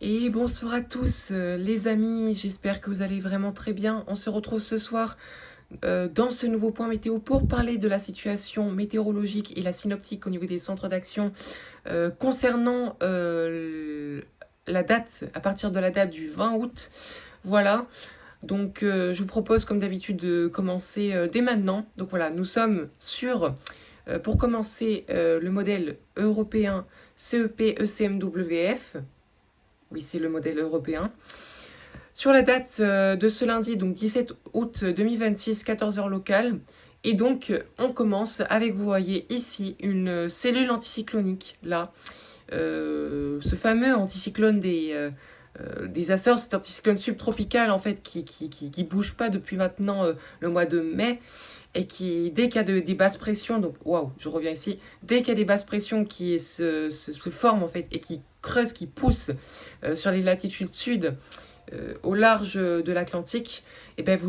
Et bonsoir à tous, les amis, j'espère que vous allez vraiment très bien. On se retrouve ce soir dans ce nouveau point météo pour parler de la situation météorologique et la synoptique au niveau des centres d'action concernant la date, à partir de la date du 20 août. Voilà, donc je vous propose comme d'habitude de commencer dès maintenant. Donc voilà, nous sommes sur, pour commencer, le modèle européen CEP ECMWF. Oui, c'est le modèle européen. Sur la date de ce lundi, donc 17 août 2026, 14 heures locales. Et donc, on commence avec, vous voyez ici, une cellule anticyclonique, là. Ce fameux anticyclone des Açores, cet anticyclone subtropical, en fait, qui bouge pas depuis maintenant le mois de mai, et qui, dès qu'il y a des basses pressions, donc, waouh, je reviens ici, dès qu'il y a des basses pressions qui se forment, en fait, et qui creusent, qui poussent sur les latitudes sud, au large de l'Atlantique, et ben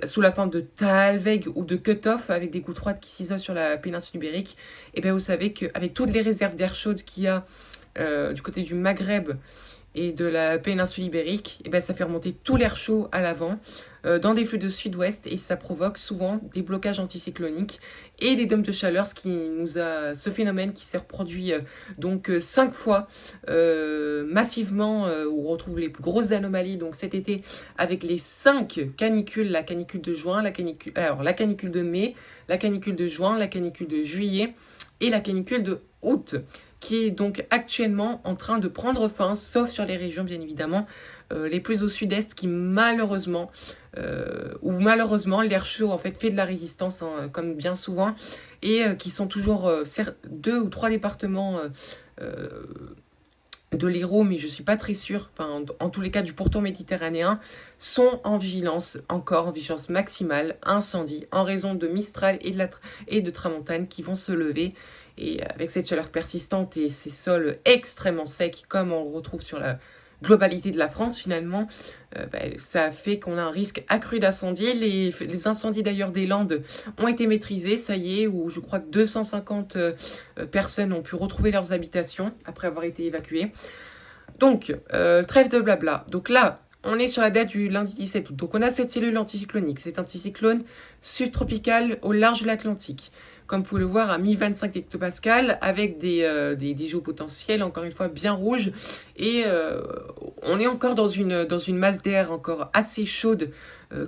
sous la forme de Taalweg ou de cut-off avec des gouttes froides qui s'isolent sur la péninsule ibérique, et ben vous savez qu'avec toutes les réserves d'air chaude qu'il y a du côté du Maghreb et de la péninsule ibérique, et ben ça fait remonter tout l'air chaud à l'avant dans des flux de sud-ouest et ça provoque souvent des blocages anticycloniques et des dômes de chaleur, ce phénomène qui s'est reproduit donc 5 fois massivement où on retrouve les plus grosses anomalies donc cet été avec les 5 canicules, la canicule de juin, la canicule de mai, la canicule de juin, la canicule de juillet et la canicule de août, qui est donc actuellement en train de prendre fin, sauf sur les régions bien évidemment les plus au sud-est qui malheureusement, l'air chaud en fait fait de la résistance hein, comme bien souvent, et qui sont toujours 2 ou 3 départements euh, de l'Hérault, mais je ne suis pas très sûre, enfin, en tous les cas du pourtour méditerranéen, sont en vigilance, encore en vigilance maximale, incendie, en raison de Mistral et de Tramontane qui vont se lever. Et avec cette chaleur persistante et ces sols extrêmement secs, comme on le retrouve sur la globalité de la France finalement, ça fait qu'on a un risque accru d'incendie. Les incendies d'ailleurs des Landes ont été maîtrisés, ça y est, où je crois que 250 personnes ont pu retrouver leurs habitations après avoir été évacuées. Donc, trêve de blabla. Donc là, on est sur la date du lundi 17 août. Donc on a cette cellule anticyclonique, cet anticyclone subtropical au large de l'Atlantique. Comme vous pouvez le voir, à 1025 hectopascales, avec des géopotentiels, encore une fois, bien rouges. Et on est encore dans une masse d'air encore assez chaude,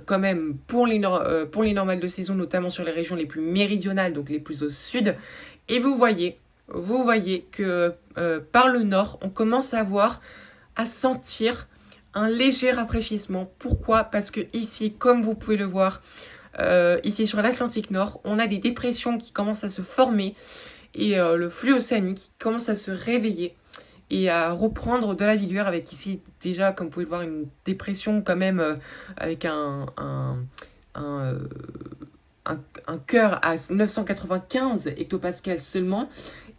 quand même, pour les normales de saison, notamment sur les régions les plus méridionales, donc les plus au sud. Et vous voyez que par le nord, on commence à sentir un léger rafraîchissement. Pourquoi? Parce que ici, comme vous pouvez le voir, ici sur l'Atlantique Nord, on a des dépressions qui commencent à se former et le flux océanique qui commence à se réveiller et à reprendre de la vigueur avec ici déjà, comme vous pouvez le voir, une dépression quand même avec un, euh, un cœur à 995 hectopascales seulement,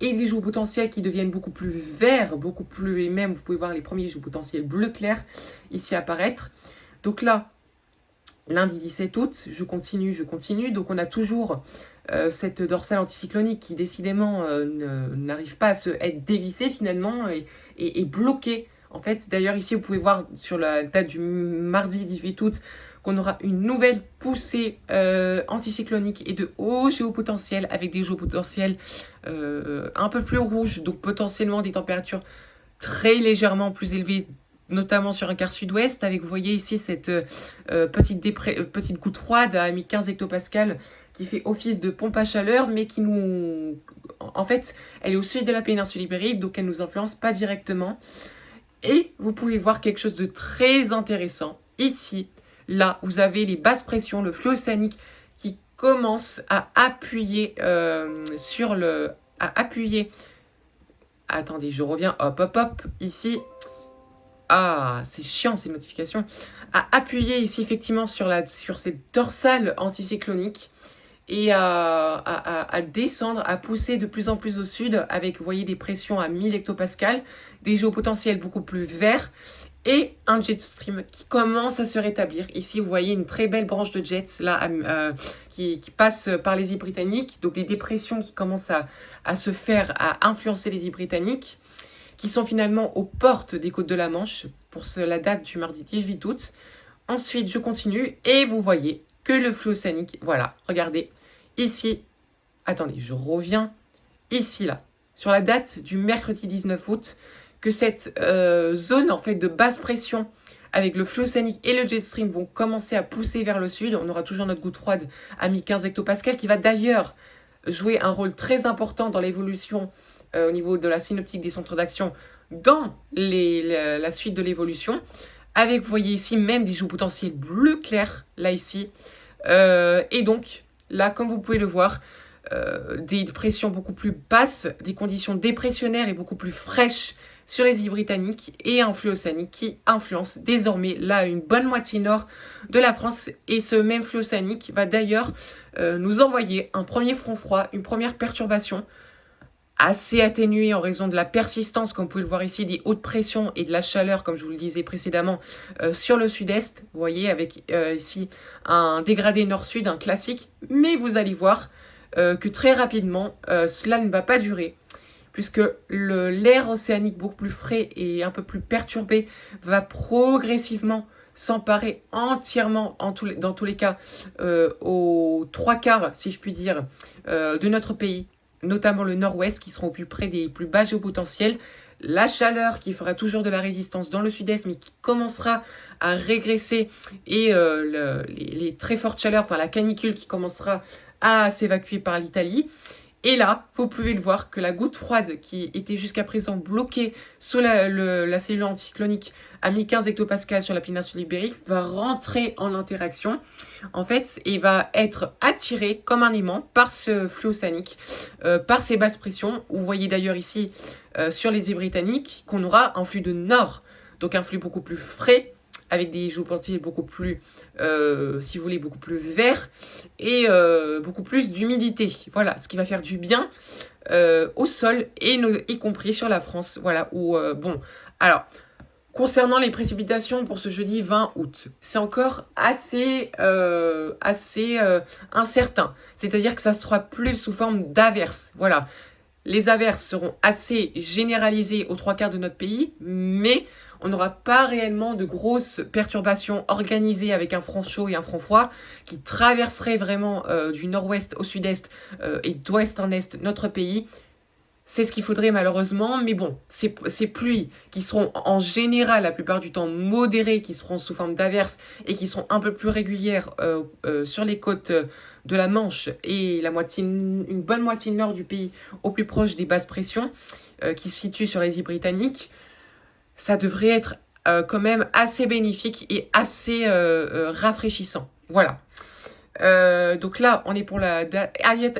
et des joues potentiels qui deviennent beaucoup plus verts, beaucoup plus, et même vous pouvez voir les premiers joues potentiels bleu clair ici apparaître. Donc là, lundi 17 août, je continue. Donc on a toujours cette dorsale anticyclonique qui décidément n'arrive pas à être dévissée finalement et bloquée. En fait, d'ailleurs ici vous pouvez voir sur la date du mardi 18 août qu'on aura une nouvelle poussée anticyclonique et de haut géopotentiel avec des géopotentiels un peu plus rouges, donc potentiellement des températures très légèrement plus élevées, notamment sur un quart sud-ouest, avec, vous voyez ici, cette petite goutte froide à 1015 hectopascales qui fait office de pompe à chaleur, mais qui nous... En fait, elle est au sud de la péninsule ibérique, donc elle ne nous influence pas directement. Et vous pouvez voir quelque chose de très intéressant. Ici, là, vous avez les basses pressions, le flux océanique qui commence à appuyer sur le... à appuyer... Attendez, je reviens, hop, hop, hop, ici... Ah, c'est chiant ces notifications. À appuyer ici effectivement sur cette dorsale anticyclonique et à descendre, à pousser de plus en plus au sud avec, vous voyez, des pressions à 1000 hectopascales, des géopotentiels beaucoup plus verts et un jet stream qui commence à se rétablir. Ici, vous voyez une très belle branche de jets là, qui passe par les îles britanniques, donc des dépressions qui commencent à se faire, à influencer les îles britanniques. qui sont finalement aux portes des côtes de la Manche pour la date du mardi 18 août. Ensuite, je continue et vous voyez que le flux océanique, voilà, regardez, ici, attendez, je reviens, ici, là, sur la date du mercredi 19 août, que cette zone en fait de basse pression avec le flux océanique et le jet stream vont commencer à pousser vers le sud. On aura toujours notre goutte froide à 1015 hectopascales qui va d'ailleurs jouer un rôle très important dans l'évolution au niveau de la synoptique des centres d'action dans la suite de l'évolution. Avec, vous voyez ici, même des géopotentiels bleu clair, là ici. Et donc, là, comme vous pouvez le voir, des pressions beaucoup plus basses, des conditions dépressionnaires et beaucoup plus fraîches sur les îles britanniques et un flux océanique qui influence désormais là une bonne moitié nord de la France. Et ce même flux océanique va d'ailleurs nous envoyer un premier front froid, une première perturbation assez atténuée en raison de la persistance, comme vous pouvez le voir ici, des hautes pressions et de la chaleur, comme je vous le disais précédemment, sur le sud-est. Vous voyez avec ici un dégradé nord-sud, un classique. Mais vous allez voir que très rapidement, cela ne va pas durer, puisque l'air océanique beaucoup plus frais et un peu plus perturbé va progressivement s'emparer entièrement, dans tous les cas, aux trois quarts, si je puis dire, de notre pays, notamment le nord-ouest, qui seront au plus près des plus bas géopotentiels. La chaleur qui fera toujours de la résistance dans le sud-est, mais qui commencera à régresser, et les très fortes chaleurs, enfin la canicule qui commencera à s'évacuer par l'Italie. Et là, vous pouvez le voir que la goutte froide qui était jusqu'à présent bloquée sous la cellule anticyclonique à 1015 hectopascales sur la péninsule ibérique va rentrer en interaction en fait et va être attirée comme un aimant par ce flux océanique, par ces basses pressions. Vous voyez d'ailleurs ici sur les îles britanniques qu'on aura un flux de nord, donc un flux beaucoup plus frais, avec des géopotentiels beaucoup plus, si vous voulez, beaucoup plus verts et beaucoup plus d'humidité. Voilà, ce qui va faire du bien au sol et y compris sur la France. Voilà, où, bon, alors, concernant les précipitations pour ce jeudi 20 août, c'est encore assez incertain. C'est-à-dire que ça sera plus sous forme d'averses. Voilà, les averses seront assez généralisées aux trois quarts de notre pays, mais on n'aura pas réellement de grosses perturbations organisées avec un front chaud et un front froid qui traverseraient vraiment du nord-ouest au sud-est et d'ouest en est notre pays. C'est ce qu'il faudrait malheureusement, mais bon, ces pluies qui seront en général la plupart du temps modérées, qui seront sous forme d'averses et qui seront un peu plus régulières sur les côtes de la Manche et une bonne moitié nord du pays, au plus proche des basses pressions qui se situent sur les îles britanniques, ça devrait être quand même assez bénéfique et assez rafraîchissant. Voilà. Donc là, on est pour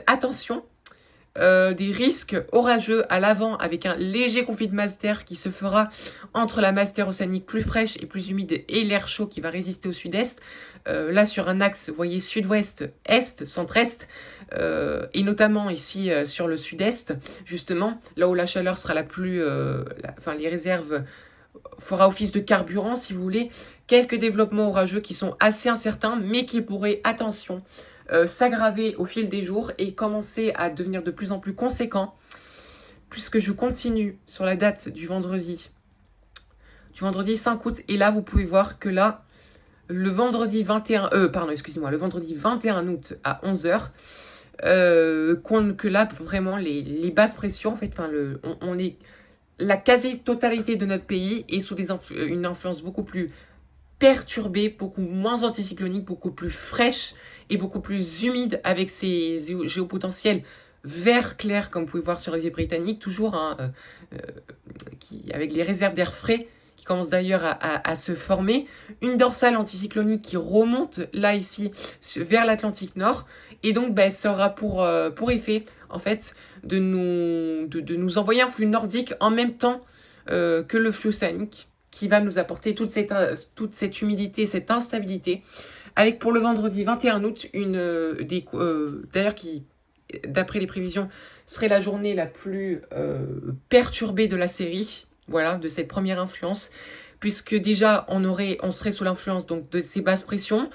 attention. Des risques orageux à l'avant avec un léger conflit de masse d'air qui se fera entre la masse d'air océanique plus fraîche et plus humide et l'air chaud qui va résister au sud-est. Là sur un axe, vous voyez sud-ouest, est, centre-est, et notamment ici sur le sud-est, justement, là où la chaleur sera la plus... les réserves fera office de carburant si vous voulez. Quelques développements orageux qui sont assez incertains mais qui pourraient, attention, s'aggraver au fil des jours et commencer à devenir de plus en plus conséquents, puisque je continue sur la date du vendredi 5 août, et là vous pouvez voir que là, le vendredi 21 août à 11h, que là vraiment les basses pressions, en fait, on est la quasi-totalité de notre pays est sous une influence beaucoup plus perturbée, beaucoup moins anticyclonique, beaucoup plus fraîche et beaucoup plus humide, avec ces géopotentiels vert clair, comme vous pouvez voir sur les îles britanniques, toujours avec les réserves d'air frais qui commencent d'ailleurs à se former, une dorsale anticyclonique qui remonte là ici vers l'Atlantique Nord, et donc ça aura pour effet en fait de nous envoyer un flux nordique en même temps que le flux océanique, qui va nous apporter toute cette humidité, cette instabilité, avec pour le vendredi 21 août, d'ailleurs qui, d'après les prévisions, serait la journée la plus perturbée de la série, voilà, de cette première influence, puisque déjà on serait sous l'influence donc de ces basses pressions,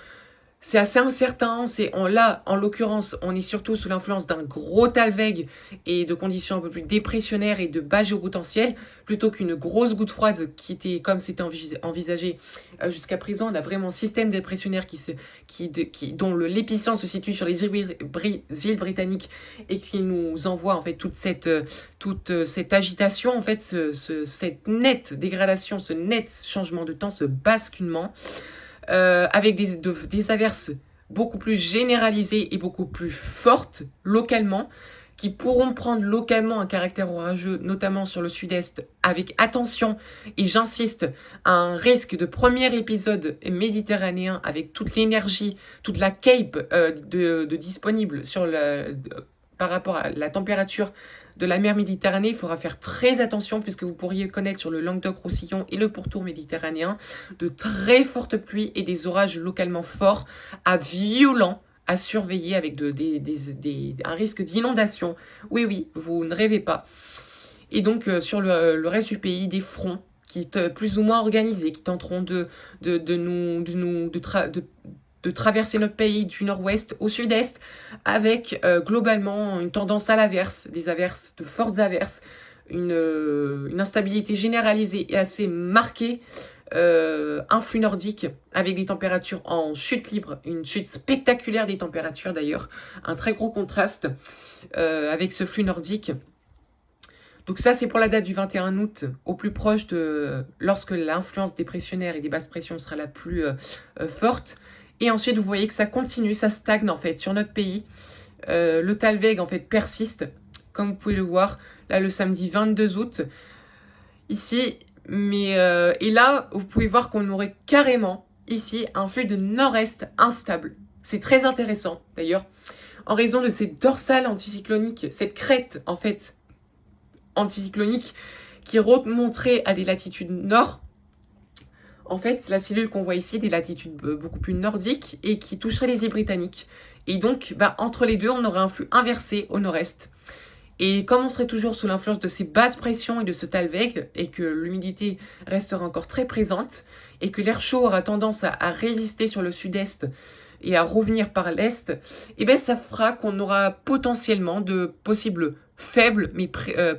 C'est assez incertain, là, en l'occurrence, on est surtout sous l'influence d'un gros Talweg et de conditions un peu plus dépressionnaires et de bas géopotentiel, plutôt qu'une grosse goutte froide qui était, comme c'était envisagé jusqu'à présent. On a vraiment un système dépressionnaire dont l'épicentre se situe sur les îles britanniques et qui nous envoie en fait toute cette agitation, en fait, cette nette dégradation, ce net changement de temps, ce basculement avec des averses beaucoup plus généralisées et beaucoup plus fortes localement, qui pourront prendre localement un caractère orageux, notamment sur le sud-est, avec attention, et j'insiste, un risque de premier épisode méditerranéen avec toute l'énergie, toute la cape de disponible par rapport à la température de la mer Méditerranée. Il faudra faire très attention puisque vous pourriez connaître sur le Languedoc-Roussillon et le pourtour méditerranéen de très fortes pluies et des orages localement forts à violents à surveiller avec un risque d'inondation. Oui, oui, vous ne rêvez pas. Et donc, sur le reste du pays, des fronts plus ou moins organisés qui tenteront de traverser notre pays du nord-ouest au sud-est avec globalement une tendance à l'averse, des averses, de fortes averses, une instabilité généralisée et assez marquée, un flux nordique avec des températures en chute libre, une chute spectaculaire des températures d'ailleurs, un très gros contraste avec ce flux nordique. Donc ça, c'est pour la date du 21 août, au plus proche de lorsque l'influence dépressionnaire et des basses pressions sera la plus forte. Et ensuite, vous voyez que ça continue, ça stagne en fait sur notre pays. Le Talweg en fait persiste, comme vous pouvez le voir, là le samedi 22 août, ici. Et là, vous pouvez voir qu'on aurait carrément ici un flux de nord-est instable. C'est très intéressant d'ailleurs, en raison de cette dorsale anticyclonique, cette crête en fait anticyclonique qui remonterait à des latitudes nord. En fait, la cellule qu'on voit ici, des latitudes beaucoup plus nordiques et qui toucherait les îles britanniques. Et donc, entre les deux, on aurait un flux inversé au nord-est. Et comme on serait toujours sous l'influence de ces basses pressions et de ce Talweg, et que l'humidité restera encore très présente, et que l'air chaud aura tendance à résister sur le sud-est et à revenir par l'est, et bien ça fera qu'on aura potentiellement de possibles faibles, mais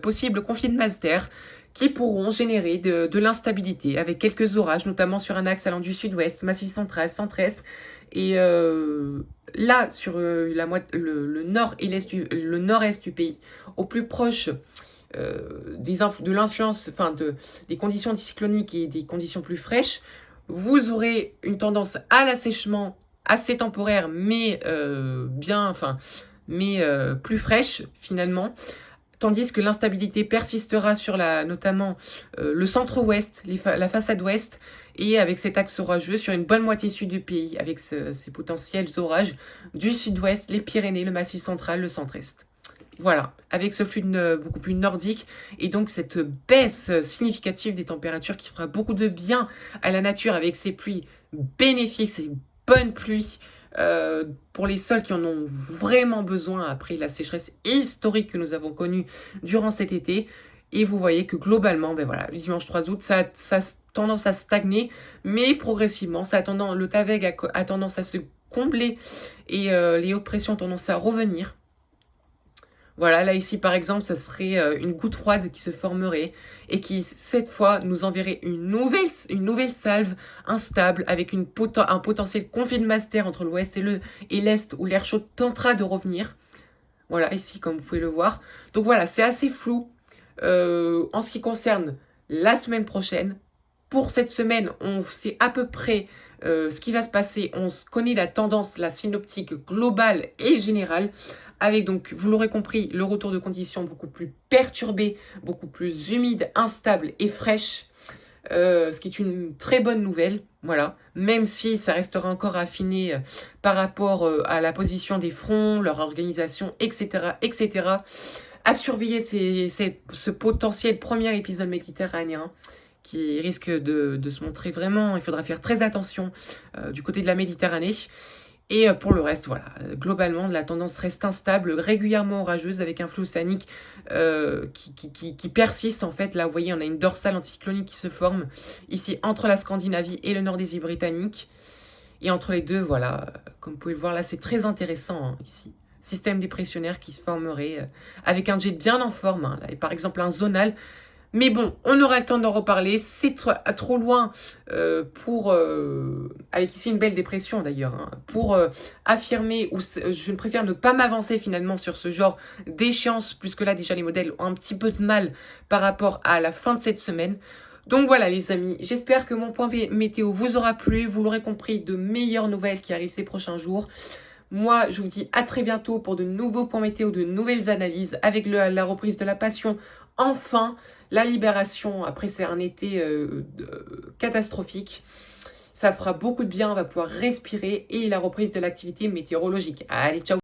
possibles conflits de masse d'air qui pourront générer de l'instabilité, avec quelques orages, notamment sur un axe allant du sud-ouest, massif central, centre-est, et là, sur le nord et le nord-est du pays, au plus proche de l'influence, des conditions anticycloniques et des conditions plus fraîches, vous aurez une tendance à l'assèchement assez temporaire, mais plus fraîche finalement. Tandis que l'instabilité persistera sur notamment le centre-ouest, la façade ouest, et avec cet axe orageux sur une bonne moitié sud du pays, avec ces potentiels orages du sud-ouest, les Pyrénées, le Massif central, le centre-est. Voilà, avec ce flux beaucoup plus nordique et donc cette baisse significative des températures qui fera beaucoup de bien à la nature avec ces pluies bénéfiques, ces bonnes pluies pour les sols qui en ont vraiment besoin après la sécheresse historique que nous avons connue durant cet été. Et vous voyez que globalement, le dimanche 3 août, ça a tendance à stagner, mais progressivement, le Talweg a tendance à se combler et les hautes pressions ont tendance à revenir. Voilà, là ici par exemple, ça serait une goutte froide qui se formerait et qui cette fois nous enverrait une nouvelle salve instable avec un potentiel conflit de masse d'air entre l'ouest et l'est où l'air chaud tentera de revenir. Voilà, ici comme vous pouvez le voir. Donc voilà, c'est assez flou en ce qui concerne la semaine prochaine. Pour cette semaine, on sait à peu près ce qui va se passer. On connaît la tendance, la synoptique globale et générale, avec donc, vous l'aurez compris, le retour de conditions beaucoup plus perturbées, beaucoup plus humides, instables et fraîches, ce qui est une très bonne nouvelle, voilà, même si ça restera encore affiné par rapport à la position des fronts, leur organisation, etc., etc., à surveiller ce potentiel premier épisode méditerranéen qui risque de se montrer vraiment, il faudra faire très attention du côté de la Méditerranée. Et pour le reste, voilà, globalement, la tendance reste instable, régulièrement orageuse, avec un flux océanique qui persiste. En fait, là, vous voyez, on a une dorsale anticyclonique qui se forme ici entre la Scandinavie et le nord des îles britanniques. Et entre les deux, voilà, comme vous pouvez le voir là, c'est très intéressant hein, ici. Système dépressionnaire qui se formerait avec un jet bien en forme, hein, là, et par exemple un zonal. Mais bon, on aura le temps d'en reparler. C'est trop loin avec ici une belle dépression d'ailleurs, hein, pour affirmer, ou je préfère ne pas m'avancer finalement sur ce genre d'échéance, puisque là déjà les modèles ont un petit peu de mal par rapport à la fin de cette semaine. Donc voilà les amis, j'espère que mon point météo vous aura plu. Vous l'aurez compris, de meilleures nouvelles qui arrivent ces prochains jours. Moi, je vous dis à très bientôt pour de nouveaux points météo, de nouvelles analyses avec la reprise de la passion. Enfin, la libération après c'est un été catastrophique. Ça fera beaucoup de bien, on va pouvoir respirer et la reprise de l'activité météorologique. Allez, ciao!